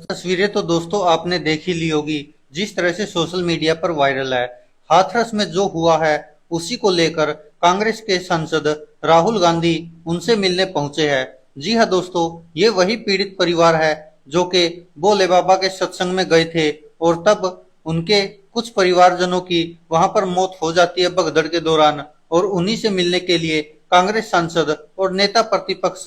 तस्वीरें तो दोस्तों आपने देख ही ली होगी। जिस तरह से सोशल मीडिया पर वायरल है, हाथरस में जो हुआ है उसी को लेकर कांग्रेस के सांसद राहुल गांधी उनसे मिलने पहुंचे हैं। जी हां दोस्तों, ये वही पीड़ित परिवार है जो कि भोले बाबा के सत्संग में गए थे और तब उनके कुछ परिवारजनों की वहां पर मौत हो जाती है भगदड़ के दौरान, और उन्हीं से मिलने के लिए कांग्रेस सांसद और नेता प्रतिपक्ष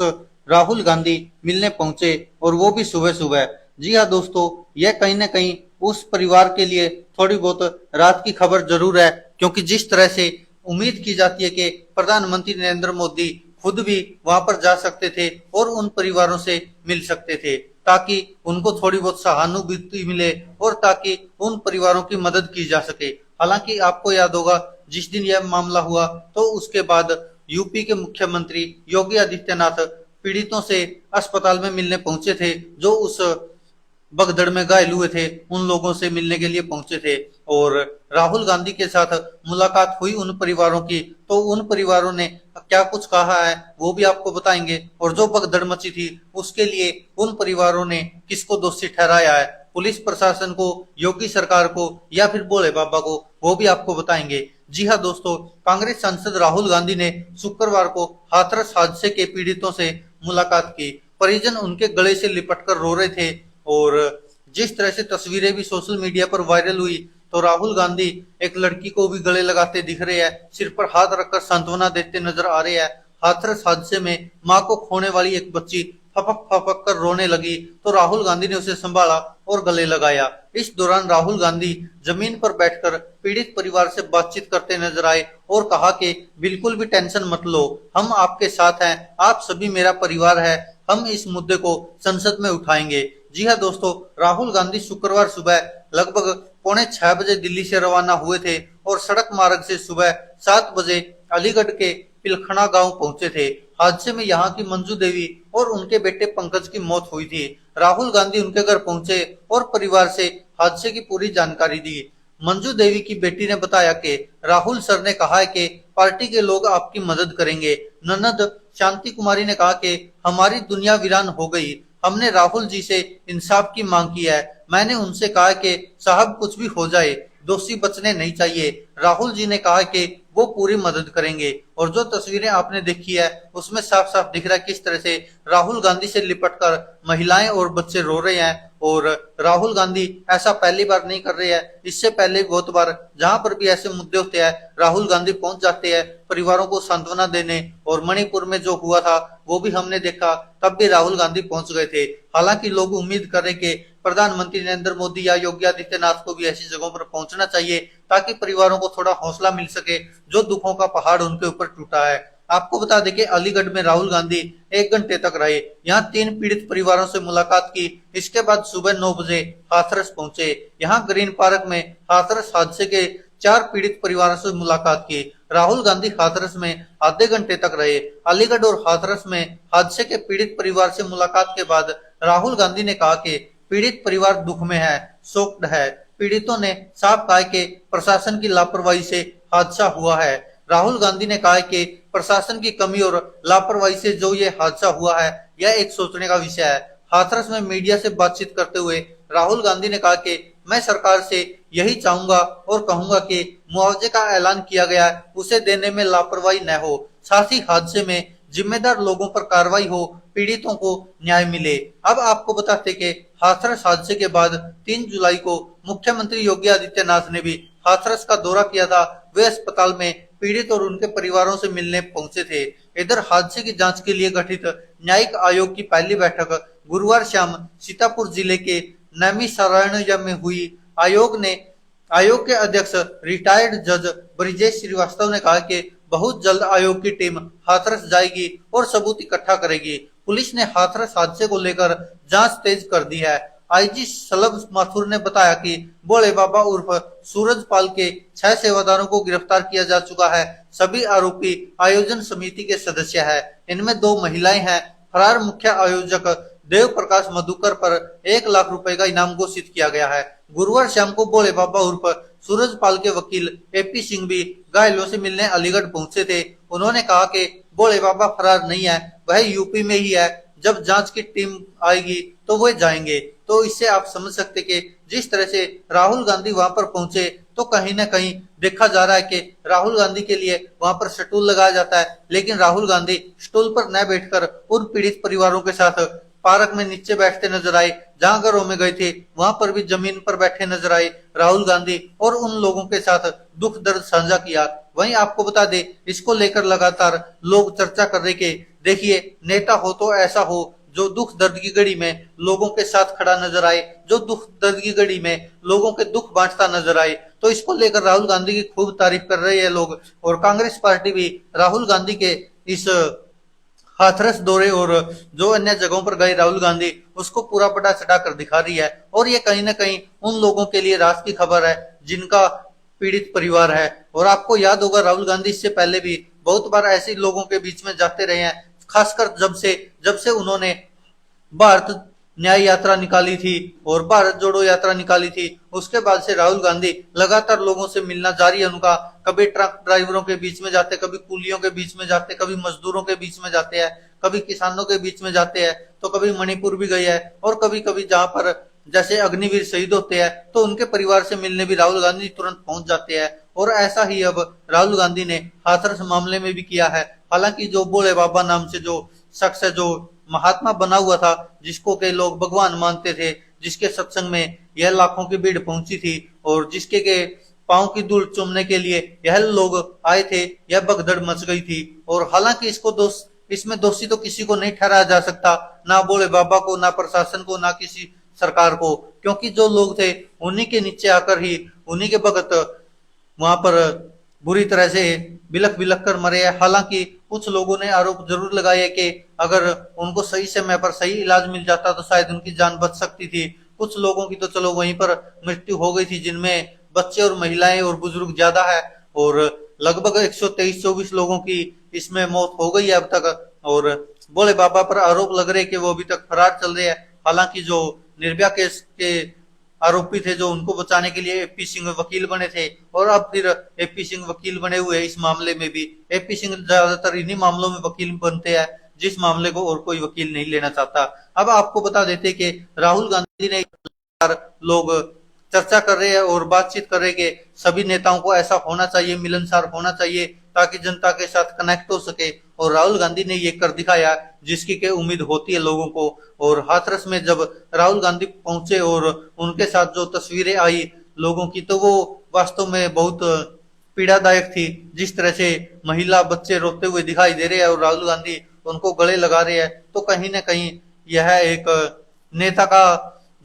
राहुल गांधी मिलने पहुंचे, और वो भी सुबह सुबह। जी हाँ दोस्तों, यह कहीं ना कहीं उस परिवार के लिए थोड़ी बहुत रात की खबर जरूर है, क्योंकि जिस तरह से उम्मीद की जाती है कि प्रधानमंत्री नरेंद्र मोदी खुद भी वहां पर जा सकते थे और उन परिवारों से मिल सकते थे, ताकि उनको थोड़ी बहुत सहानुभूति मिले और ताकि उन परिवारों की मदद की जा सके। हालांकि आपको याद होगा, जिस दिन यह मामला हुआ तो उसके बाद यूपी के मुख्यमंत्री योगी आदित्यनाथ पीड़ितों से अस्पताल में मिलने पहुंचे थे, जो उस भगदड़ में घायल हुए थे उन लोगों से मिलने के लिए पहुंचे थे। और राहुल गांधी के साथ मुलाकात हुई उन परिवारों की, तो उन परिवारों ने क्या कुछ कहा है वो भी आपको बताएंगे, और जो भगदड़ मची थी उसके लिए उन परिवारों ने किसको दोषी ठहराया है, पुलिस प्रशासन को, योगी सरकार को या फिर भोले बाबा को, वो भी आपको बताएंगे। जी हाँ दोस्तों, कांग्रेस सांसद राहुल गांधी ने शुक्रवार को हाथरस हादसे के पीड़ितों से मुलाकात की। परिजन उनके गले से लिपटकर रो रहे थे, और जिस तरह से तस्वीरें भी सोशल मीडिया पर वायरल हुई, तो राहुल गांधी एक लड़की को भी गले लगाते दिख रहे हैं, सिर पर हाथ रखकर सांत्वना देते नजर आ रहे हैं। हाथरस हादसे में मां को खोने वाली एक बच्ची फपक फपक कर रोने लगी, तो राहुल गांधी ने उसे संभाला और गले लगाया। इस दौरान राहुल गांधी जमीन पर बैठकर पीड़ित परिवार से बातचीत करते नजर आए और कहा कि बिल्कुल भी टेंशन मत लो, हम आपके साथ हैं, आप सभी मेरा परिवार है, हम इस मुद्दे को संसद में उठाएंगे। जी हाँ दोस्तों, राहुल गांधी शुक्रवार सुबह लगभग 5:45 दिल्ली से रवाना हुए थे और सड़क मार्ग से सुबह 7 बजे अलीगढ़ के पिलखना गांव पहुंचे थे। हादसे में यहां की मंजू देवी और उनके बेटे पंकज की मौत हुई थी। राहुल गांधी उनके घर पहुंचे और परिवार से हादसे की पूरी जानकारी दी। मंजू देवी की बेटी ने बताया कि राहुल सर ने कहा है कि पार्टी के लोग आपकी मदद करेंगे। ननद शांति कुमारी ने कहा कि हमारी दुनिया वीरान हो गई, हमने राहुल जी से इंसाफ की मांग की है। मैंने उनसे कहा कि साहब कुछ भी हो जाए, दोषी बचने नहीं चाहिए। राहुल जी ने कहा कि वो पूरी मदद करेंगे, और जो तस्वीरें आपने देखी है उसमें साफ साफ दिख रहा है किस तरह से राहुल गांधी से लिपटकर महिलाएं और बच्चे रो रहे हैं। और राहुल गांधी ऐसा पहली बार नहीं कर रहे हैं, इससे पहले बहुत बार जहां पर भी ऐसे मुद्दे होते हैं राहुल गांधी पहुंच जाते हैं परिवारों को सांत्वना देने। और मणिपुर में जो हुआ था वो भी हमने देखा, तब भी राहुल गांधी पहुंच गए थे। हालांकि लोग उम्मीद कर रहे कि प्रधानमंत्री नरेंद्र मोदी या योगी आदित्यनाथ को भी ऐसी जगहों पर पहुंचना चाहिए, ताकि परिवारों को थोड़ा हौसला मिल सके जो दुखों का पहाड़ उनके ऊपर टूटा है। आपको बता दें कि अलीगढ़ में राहुल गांधी 1 घंटे तक रहे, यहाँ 3 पीड़ित परिवारों से मुलाकात की। इसके बाद सुबह 9 बजे हाथरस पहुंचे। यहाँ ग्रीन पार्क में हाथरस हादसे के 4 पीड़ित परिवारों से मुलाकात की। राहुल गांधी हाथरस में आधे घंटे तक रहे। अलीगढ़ और हाथरस में हादसे के पीड़ित परिवार से मुलाकात के बाद राहुल गांधी ने कहा कि पीड़ित परिवार दुख में है, शोक्ड है। पीड़ितों ने साफ कहा कि प्रशासन की लापरवाही से हादसा हुआ है। राहुल गांधी ने कहा कि प्रशासन की कमी और लापरवाही से जो ये हादसा हुआ है, यह एक सोचने का विषय है। हाथरस में मीडिया से बातचीत करते हुए राहुल गांधी ने कहा कि मैं सरकार से यही चाहूंगा और कहूंगा कि मुआवजे का ऐलान किया गया है उसे देने में लापरवाही न हो, साथ ही हादसे में जिम्मेदार लोगों पर कार्रवाई हो, पीड़ितों को न्याय मिले। अब आपको बताते कि हाथरस हादसे के बाद 3 जुलाई को मुख्यमंत्री योगी आदित्यनाथ ने भी हाथरस का दौरा किया था। वे अस्पताल में पीड़ित और उनके परिवारों से मिलने पहुंचे थे। इधर हादसे की जांच के लिए गठित न्यायिक आयोग की पहली बैठक गुरुवार शाम सीतापुर जिले के नैमिषारण्य में हुई। आयोग के अध्यक्ष रिटायर्ड जज ब्रिजेश श्रीवास्तव ने कहा कि बहुत जल्द आयोग की टीम हाथरस जाएगी और सबूत इकट्ठा करेगी। पुलिस ने हाथरस हादसे को लेकर जांच तेज कर दी है। आईजी शलभ माथुर ने बताया कि भोले बाबा उर्फ सूरज पाल के 6 सेवादारों को गिरफ्तार किया जा चुका है। सभी आरोपी आयोजन समिति के सदस्य हैं। इनमें 2 महिलाएं हैं। फरार मुख्य आयोजक देव प्रकाश मधुकर पर 1 लाख रुपए का इनाम घोषित किया गया है। गुरुवार शाम को भोले बाबा उर्फ सूरज पाल के वकील एपी सिंह भी घायलों से मिलने अलीगढ़ पहुंचे थे। उन्होंने कहा कि भोले बाबा फरार नहीं है, वह यूपी में ही है। जब जांच की टीम आएगी तो वे जाएंगे। तो इससे आप समझ सकते कि जिस तरह से राहुल गांधी वहां पर पहुंचे तो कहीं ना कहीं देखा जा रहा है कि राहुल गांधी के लिए वहां पर स्टूल लगाया जाता है, लेकिन राहुल गांधी स्टूल पर न बैठकर उन पीड़ित परिवारों के साथ पार्क में नीचे बैठते नजर आए। जहां घरों में गए थे वहां पर भी जमीन पर बैठे नजर आए राहुल गांधी और उन लोगों के साथ दुख दर्द साझा किया। वहीं आपको बता दे, इसको लेकर लगातार लोग चर्चा कर रहे कि देखिए, नेता हो तो ऐसा हो जो दुख दर्द की घड़ी में लोगों के साथ खड़ा नजर आए, जो दुख दर्द की घड़ी में लोगों के दुख बांटता नजर आए। तो इसको लेकर राहुल गांधी की खूब तारीफ कर रहे हैं लोग, और कांग्रेस पार्टी भी राहुल गांधी के इस हाथरस दौरे और जो अन्य जगहों पर गए राहुल गांधी, उसको पूरा पटा चढ़ा कर दिखा रही है। और ये कहीं ना कहीं उन लोगों के लिए राहत की खबर है जिनका पीड़ित परिवार है। और आपको याद होगा, राहुल गांधी इससे पहले भी बहुत बार ऐसे लोगों के बीच में जाते रहे हैं, खासकर जब से उन्होंने भारत न्याय यात्रा निकाली थी और भारत जोड़ो यात्रा निकाली थी, उसके बाद से राहुल गांधी लगातार लोगों से मिलना जारी है उनका। कभी ट्रक ड्राइवरों के बीच में जाते, कभी कुलियों के बीच में जाते, कभी मजदूरों के बीच में जाते हैं, कभी किसानों के बीच में जाते हैं, तो कभी मणिपुर भी गए हैं, और कभी कभी जहां पर जैसे अग्निवीर शहीद होते हैं तो उनके परिवार से मिलने भी राहुल गांधी तुरंत पहुंच जाते हैं। और ऐसा ही अब राहुल गांधी ने हाथरस मामले में भी किया है। हालांकि जो भोले बाबा नाम से जो शख्स है, जो महात्मा बना हुआ था, जिसको के लोग भगवान मानते थे, जिसके सत्संग में यह लाखों की भीड़ पहुंची थी और जिसके के पांव की धूल चूमने के लिए यह लोग आए थे, यह भगदड़ मच गई थी। और हालांकि इसमें दोषी तो किसी को नहीं ठहराया जा सकता, ना भोले बाबा को, ना प्रशासन को, ना किसी सरकार को, क्योंकि जो लोग थे उन्हीं के नीचे आकर ही उन्हीं के भगत वहां पर बुरी तरह से बिलख बिलख कर मरे हैं। हालांकि कुछ लोगों ने आरोप जरूर लगाए कि अगर उनको सही समय पर सही इलाज मिल जाता तो शायद उनकी जान बच सकती थी। कुछ लोगों की तो चलो वहीं पर मृत्यु हो गई थी, जिनमें बच्चे और महिलाएं और बुजुर्ग ज्यादा है, और लगभग 123-24 लोगों की इसमें मौत हो गई है अब तक। और भोले बाबा पर आरोप लग रहे कि वो अभी तक फरार चल रहे हैं। हालांकि जो निर्भया केस के आरोपी थे, जो उनको बचाने के लिए एपी सिंह वकील बने थे, और अब फिर एपी सिंह वकील बने हुए इस मामले में भी। एपी सिंह ज्यादातर इन्हीं मामलों में वकील बनते हैं जिस मामले को और कोई वकील नहीं लेना चाहता। अब आपको बता देते कि राहुल गांधी ने लोग चर्चा कर रहे हैं और बातचीत कर रहे हैं कि सभी नेताओं को ऐसा होना चाहिए, मिलनसार होना चाहिए, ताकि जनता के साथ कनेक्ट हो सके। और राहुल गांधी ने ये कर दिखाया जिसकी के उम्मीद होती है लोगों को। और हाथरस में जब राहुल गांधी पहुंचे और उनके साथ जो तस्वीरें आई लोगों की, तो वो वास्तव में बहुत पीड़ादायक थी। जिस तरह से महिला बच्चे रोते हुए दिखाई दे रहे हैं और राहुल गांधी उनको गले लगा रहे हैं, तो कहीं ना कहीं यह एक नेता का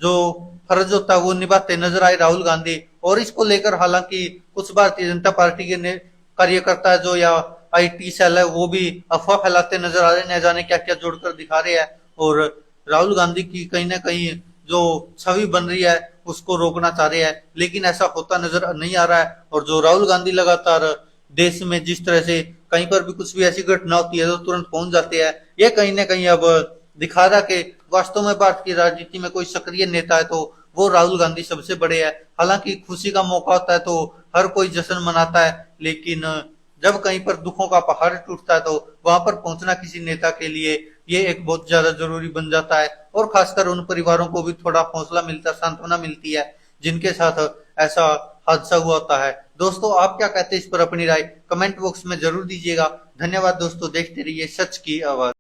जो फर्ज होता है वो निभाते नजर आए राहुल गांधी। और इसको लेकर हालांकि कुछ भारतीय जनता पार्टी के कार्यकर्ता है जो, या आईटी सेल है, वो भी अफवाह फैलाते नजर आ रहे हैं, न जाने क्या क्या जोड़कर दिखा रहे हैं। और राहुल गांधी की कहीं ना कहीं जो छवि बन रही है उसको रोकना चाह रहे हैं, लेकिन ऐसा होता नजर नहीं आ रहा है। और जो राहुल गांधी लगातार देश में जिस तरह से कहीं पर भी कुछ भी ऐसी घटना होती है तो तुरंत पहुंच जाते हैं, ये कहीं ना कहीं अब दिखा रहा कि वास्तव में भारत की राजनीति में कोई सक्रिय नेता है तो वो राहुल गांधी सबसे बड़े है। हालांकि खुशी का मौका होता है तो हर कोई जश्न मनाता है, लेकिन जब कहीं पर दुखों का पहाड़ टूटता है तो वहां पर पहुंचना किसी नेता के लिए ये एक बहुत ज्यादा जरूरी बन जाता है। और खासकर उन परिवारों को भी थोड़ा हौसला मिलता है, सांत्वना मिलती है जिनके साथ ऐसा हादसा हुआ होता है। दोस्तों, आप क्या कहते हैं इस पर अपनी राय कमेंट बॉक्स में जरूर दीजिएगा। धन्यवाद दोस्तों, देखते रहिए सच की आवाज।